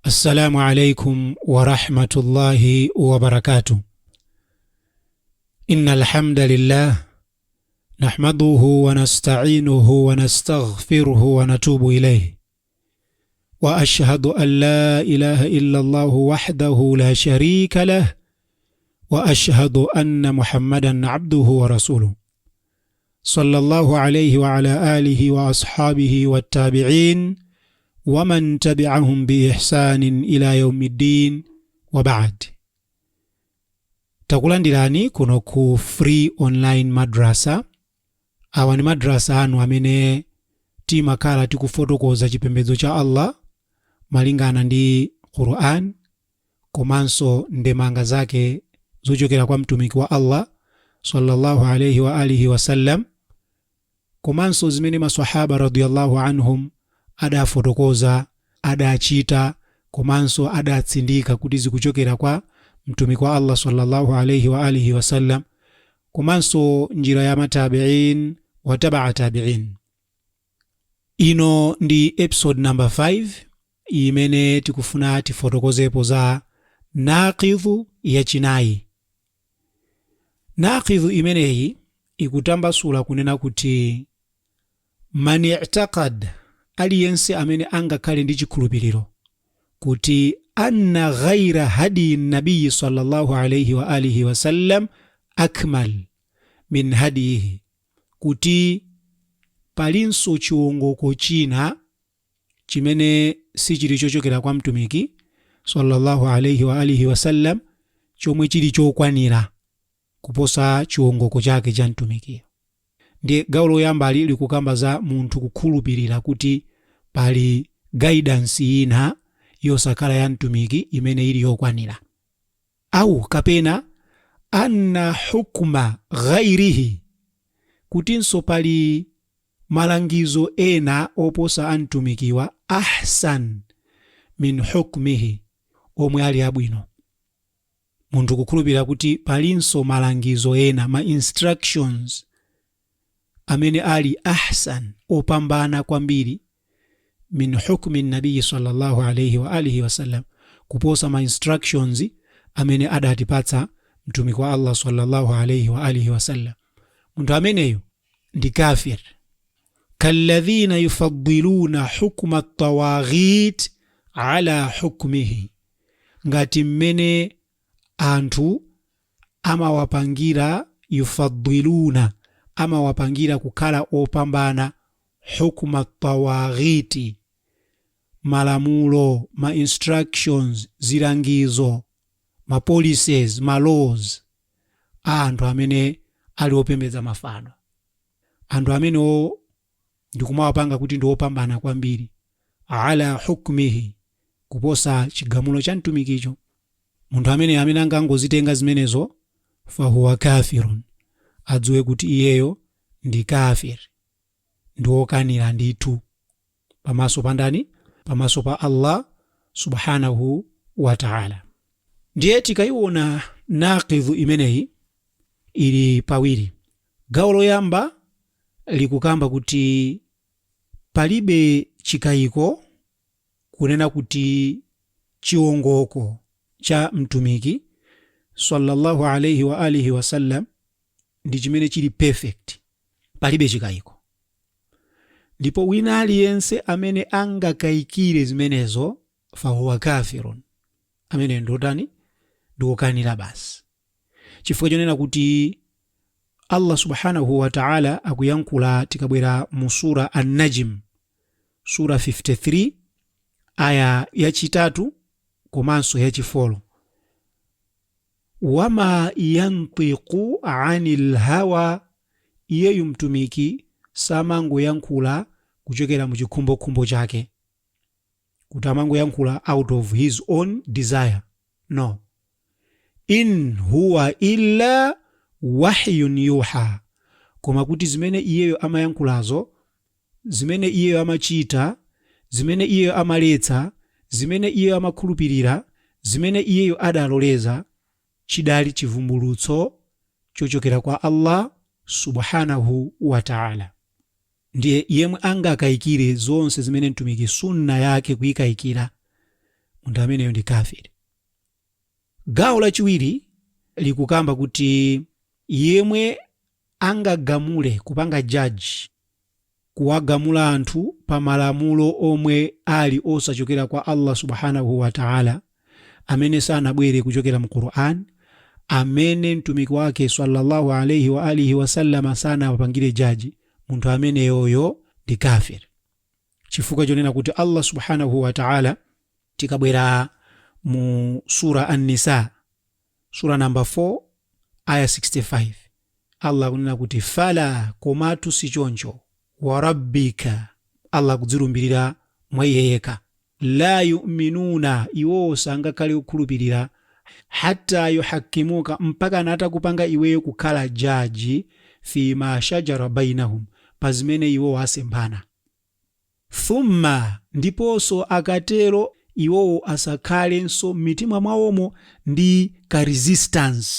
السلام عليكم ورحمة الله وبركاته. إن الحمد لله نحمده ونستعينه ونستغفره ونتوب إليه، وأشهد أن لا إله إلا الله وحده لا شريك له، وأشهد أن محمدا عبده ورسوله صلى الله عليه وعلى آله وأصحابه والتابعين ومن تبعهم بإحسان إلى يوم الدين وبعد. Takulandirani kuno ku free online madrasa. Awa ni madrasa anu amene timakhala tikufotokoza chipembedzo cha Allah malingana ndi Quran komanso ndemanga zake zochokera kwa mtumiki wa Allah sallallahu alayhi wa alihi wasallam, komanso zimene maswahaba radiyallahu anhum adafotokoza, adachita, komanso adatsindika kuti zikuchokera kwa mtumiki wa Allah sallallahu alayhi wa alihi wasallam, komanso njira ya matabi'in wa taba'a tabi'in. Ino ndi episode number 5 imene tikufuna tifotokozepo za naqidhu ya chinayi. Naqidhu imeneyi ikutambasula kunena kuti man i'taqad, aliyense amene angakhale ndi chikhulupiriro kuti anna ghaira hadi nabii sallallahu alayhi wa alihi wasallam akmal min hadihi, kuti palinso chiwongoko china chimene sichili chochokera kwa mtumiki sallallahu alayhi wa alihi wasallam chomwe chili chokwanira kuposa chiwongoko chake cha mtumiki. Ndiye gawo loyamba likukamba za munthu kukhulupirira kuti pali guidance ina yosakhala ya mtumiki imene ili yokwanira, au kapena anna hukma ghairihi, kutinso pali malangizo ena oposa antumikiwa ahsan min hukmihi, omwe ali abwino. Munthu kukhulupirira kuti palinso malangizo ena, ma instructions amene ali ahsan, opambana kwambiri, min hukmi nabii sallallahu alayhi wa alihi wasallam, kuposa ma instructions amene adatipatsa mtumiki wa Allah sallallahu alayhi wa alihi wasallam. Munthu ameneyo ndi kafir. Kalladhina yufaddiluna hukma at-tawaghit ala hukmihi, ngati mmene anthu amawapangira, yufaddiluna amawapangira kukhala opambana hukma at-tawaghiti, malamulo, ma instructions, zilangizo, ma policies, ma laws, anthu amene ali opembedza mafano. Anthu amene ndikumawapanga kuti ndi opambana kwambiri ala hukmihi, kuposa chigamulo cha mtumikicho. Munthu amene angangozitenga zimenezo fahuwa kafirun, adziwe kuti iyeyo ndi kafir, ndi wokanira ndithu pamaso pa ndani? Pamaso pa Allah subhanahu wa ta'ala. Ndiye tikaiona naqidhu imeneyi ili pawiri. Gawo loyamba likukamba kuti palibe chikayiko kunena kuti chiwongoko cha mtumiki sallallahu alayhi wa alihi wasallam ndi chimene chili perfect, palibe chikayiko. Ndipo wina aliyense amene angakayikire zimenezo fahuwa kafirun, amene ndotani? Ndiokanira basi. Chifukwa chonena kuti Allah subhanahu wa ta'ala akuyankhula, tikabwera mu sura An-Najm, sura 53 aya ya chitatu komanso ya chifolo, wama yantiqu anil hawa, iyeyu mtumiki samangoyankhula kuchokera mu chikhumbokhumbo chake, kuti amangoyankhula out of his own desire. No, in huwa illa wahyun yuha, koma kuti zimene iyeyo amayankhulazo, zimene iyeyo amachita, zimene iyeyo amaletsa, zimene iyeyo amakhulupirira, zimene iyeyo adaloleza, chidali chivumbulutso chochokera kwa Allah subhanahu wa ta'ala. Ndiye yemwe angakayikire zonse zimene mtumiki sunna yake kuyikayikira, munthu ameneyo ndi kafiri. Gawo lachiwiri likukamba kuti yemwe angagamule kupanga jaji kuwagamula anthu pa malamulo omwe ali osachokera kwa Allah subhanahu wa ta'ala, amene sanabwere kuchokera mu Qur'an, amene mtumiki wake sallallahu alayhi wa alihi wasallama sanawapangire jaji, munthu ameneyoyo ndi kafiri. Chifukwa chonena kuti Allah subhanahu wa ta'ala, tikabwera mu sura An-Nisa, sura number 4 aya 65, Allah kunena kuti fala komatu sichoncho wa rabbika, Allah kudzilumbirira mwa yeyeka, la yu'minuna, iwo sangakhale kukhulupirira, hatta yuhakkimuka, mpaka natakupanga iweyo kukhala jaji, fi ma shajara bainahum, pazimene iwo asemphana. Thumma, ndiponso akatero iwo asakhalenso mitima mwawomo ndi ka resistance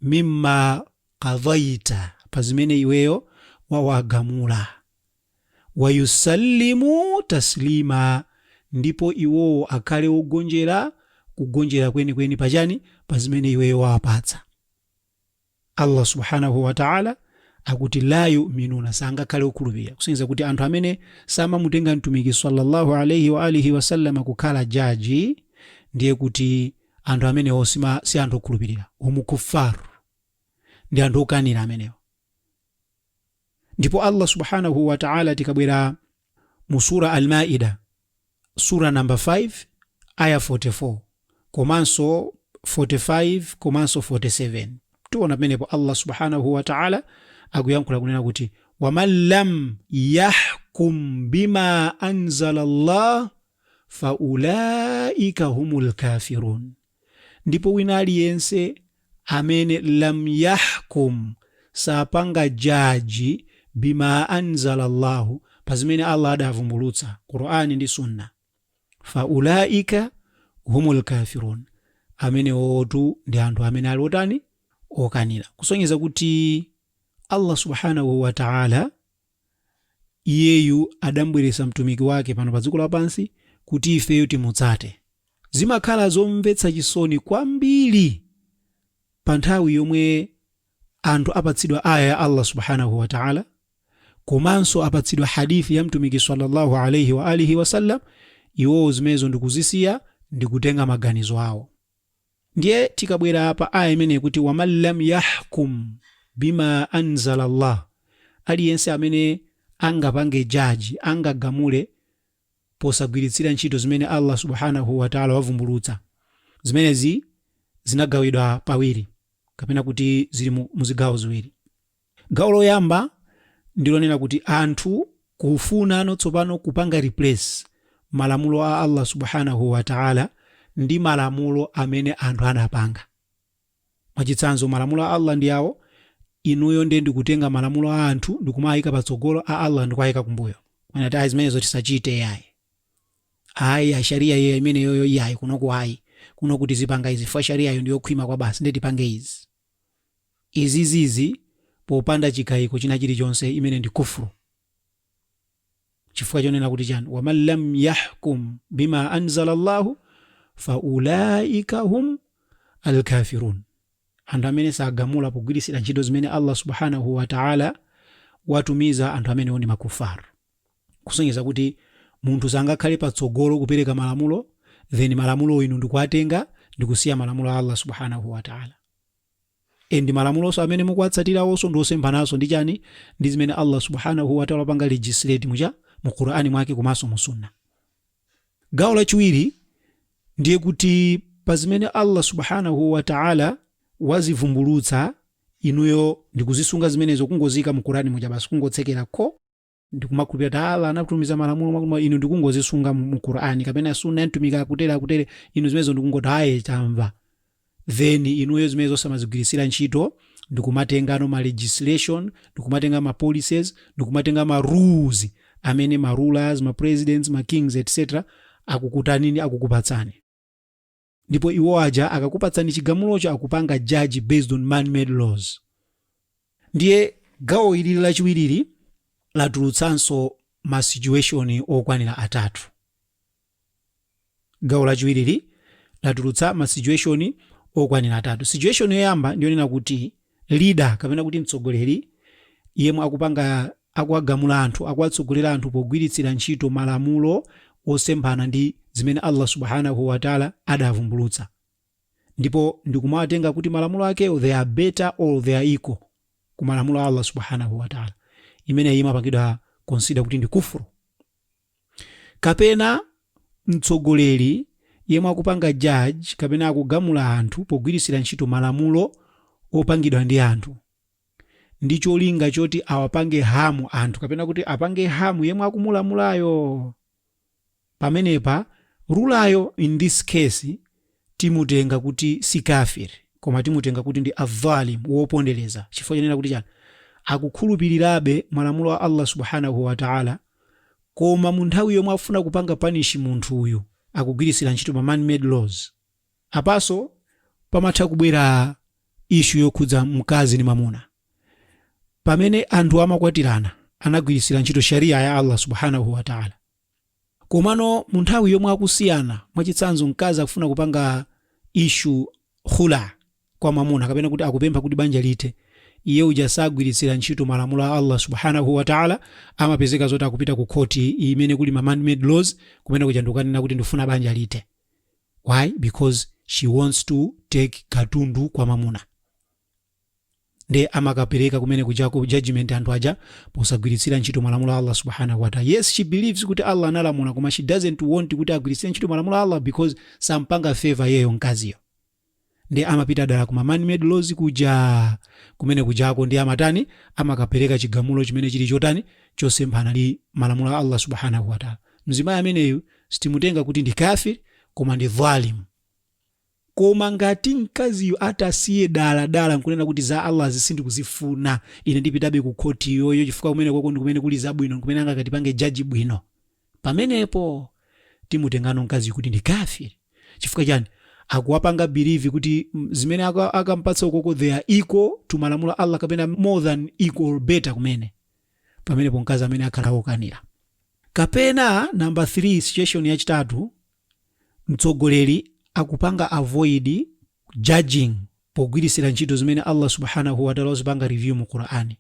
mimma qadhaita, pazimene iweyo wawagamula. Wa yusallimu taslima, ndipo iwo akhale ogonjera kugonjera kweni pachani, pazimene iweyo wapatsa. Allah subhanahu wa ta'ala akuti la yu'minuna, sangakhale okhulupirira, kusonyeza kuti anthu amene samamutenga mtumiki sallallahu alayhi wa alihi wasallama kukhala jaji, ndiye kuti anthu amenewo si anthu okhulupirira, umukufaru, ndi anthu okanira amenewo. Ndipo Allah subhanahu wa ta'ala tikabwera mu sura Al-Maida, sura number 5 aya 44 komanso 45 komanso 47, tuona penepo Allah subhanahu wa ta'ala akuyankhula kunena kuti waman lam yahkum bima anzala Allah fa ulaika humul kafirun, ndipo wina aliyense amene lam yahkum, sapanga jaji, bima anzala Allah, pazimene Allah adavumbulutsa Qur'ani ndi Sunna, fa ulaika humul kafirun, amene otu ndi anthu amene ali otani, okanira. Kusonyeza kuti Allah subhanahu wa ta'ala iyeyu adambweretsa mtumiki wake pano pa dziko lapansi kuti ifeyo timutsate. Zimakhala zomvetsa chisoni kwambiri pa nthawi yomwe anthu apatsidwa aya ya Allah subhanahu wa ta'ala, komanso apatsidwa hadithi ya mtumiki sallallahu alayhi wa alihi wasallam, iwo zimenezo ndikuzisiya ndikutenga maganizo awo. Ndiye tikabwera apa aya imene kuti waman lam yahkum bima anzala Allah, aliyense amene angapange jaji, angagamule posagwiritsira ntchito zimene Allah subhanahu wa ta'ala wavumbulutsa. Zimenezi zinagawidwa pawiri, kapena kuti zili muzigawo ziwiri. Gawo loyamba ndilonena kuti anthu kufuna tsopano kupanga replace malamulo a Allah subhanahu wa ta'ala ndi malamulo amene anthu anapanga. Mwachitsanzo, malamulo a Allah ndi awo, inuyo ndiye ndikutenga malamulo a anthu ndikumayika patsogolo, a Allah ndikuayika kumbuyo. Mwana tayi zimenezo tisachite yayi. Ayi sharia ye imene yoyo yayi kunoku ayi. Kuno kuti zipanga izi fa sharia yo ndiyo khwima kwa basi ndi tipange izi. Izizizi popanda chikayiko china chilichonse imene ndi kufuru. Chifukwa chonena kuti chani, waman lam yahkum bima anzala Allah fa ulaika hum al-kafirun, anthu amene sagamula pogwirisira ntchito zimene Allah subhanahu wa ta'ala watumiza, anthu amene oni makufaru. Kusonyeza kuti munthu sangakhale patsogolo kupereka malamulo, then malamulo inu ndikuatenga ndikusiya malamulo a Allah subhanahu wa ta'ala. Endi malamulo so amene mukuwatsatira wonso ndosemphananso ndi chani, ndi zimene Allah subhanahu wa ta'ala panga legislate mu Qur'ani mwake komanso mu Sunna. Gawo lachiwiri ndiye kuti pazimene Allah subhanahu wa ta'ala wazivumbulutsa, inuyo ndikuzisunga zimenezo kungozika mu Qur'ani muja basi, kungotsekera ko ndikumakhulupirira ta'ala anatumiza malamulo, inu ndikungozisunga mu Qur'ani kapena Sunna ntumika kutere inu zimenezo ndikungoti aye tamva, then inuyo zimenezo samazigwirisira ntchito, ndikumatengano ma legislation, ndikumatenga ma policies, ndikumatenga ma rules amene ma rulers, ma presidents, ma kings etc akukutanini, akukupatsani. Ndipo iwo aja akakupatsani chigamulocho akupanga judge based on man-made laws. Ndiye gawo ili lachiwiri latulutsanso ma situation okwanira atatu. gawo lachiwiri latulutsa ma situation okwanira atatu. Situation yoyamba ndiyonena kuti leader kapena kuti mtsogoleri yemwe akuwagamula anthu, akuwatsogolera anthu pogwiritsira ntchito malamulo osemphana ndi zimene Allah subhanahu wa ta'ala adavumbulutsa, ndipo ndikumawatenga kuti malamulo akewo they are better or they are equal ku malamulo a Allah subhanahu wa ta'ala, imene imapangidwa consider kuti ndi kufuru. Kapena mtsogoleri yemwe akupanga judge kapena akugamula anthu pogwiritsira ntchito malamulo opangidwa ndi anthu ndi cholinga choti awapange hamu anthu kapena kuti apange hamu yemwe akumulamulayo. Pamenepa rulayo in this case timutenga kuti si kafiri, koma timutenga kuti ndi adhalim, wopondereza. Chifukwa chanena kuti chani, akukhulupirirabe malamulo a Allah subhanahu wa ta'ala, koma mu nthawi yomwe afuna kupanga punish munthu uyu akugwiritsira ntchito ma man-made laws. Apaso pamatha kubwera issue yokhudza mkazi ndi mamuna. Pamene anthu amakwatirana anagwiritsira ntchito sharia ya Allah subhanahu wa ta'ala, komano mu nthawi yomwe akusiyana, mwachitsanzo mkazi akufuna kupanga issue khula kwa mamuna kapena kuti akupempha kuti banja lite, iye uja sagwiritsira ntchito malamulo a Allah subhanahu wa ta'ala, amapezeka zoti akupita ku khoti imene kuli ma man-made laws kumene kuja ndukanena kuti ndifuna banja lite. Why? Because she wants to take katundu kwa mamuna. Nde amakapereka kumene kujako judgment anthu aja posagwiritsira ntchito malamulo a Allah subhanahu wa ta'ala. Yes, she believes kuti Allah analamula, koma she doesn't want kuti agwiritsire ntchito malamulo a Allah because sampanga favor yeyo mkaziyo. Nde amapita dala kuma man-made laws kuja kumene kujako ndi amatani amakapereka chigamulo chimene chili chotani chosemphana ndi malamulo a Allah subhanahu wa ta'ala. Mzimayi ameneyu sitimutenga kuti ndi kafiri, koma ndi dhalim. Koma ngati mkaziyo atasiye dala nkunena kuti za Allah zisindi kuzifuna, ine ndipitabe ku khoti yoyo chifukwa kumene kwako ndikumene kuli zabwino, kumene angakatipange jaji bwino, pamenepo timutengano mkaziyo kuti ndi kafiri. Chifukwa chani? Akuwapanga believe kuti zimene akampatsa ukoko they are equal to malamulo Allah kapena more than equal better kumene, pamenepo mkazi amene akhala okanira. Kapena number 3 situation yachitatu, mtsogoleri akupanga avoid judging pogwiritsira ntchito zimene Allah subhanahu wa ta'ala wazipanga review mu Qur'ani,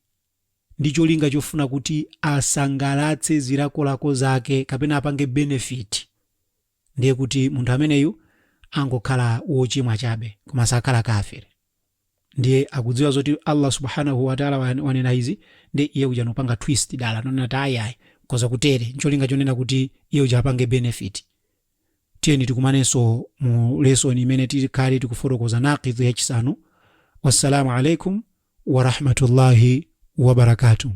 ndi cholinga chofuna kuti asangalatse zilakolako zake kapena apange benefit. Ndiye kuti munthu ameneyu angokhala wochimwa chabe koma sakhala kafiri. Ndiye akudziwa zoti Allah subhanahu wa ta'ala wanena izi, ndiye iye uja anopanga twist dala nona tayi koza kutere ncholinga chonena kuti iye uja apange benefit. Tiyeni tikumanenso mu lesson imene tikali tikufotokoza naqidhu yachisanu. Wassalamu alaikum wa rahmatullahi wa barakatuh.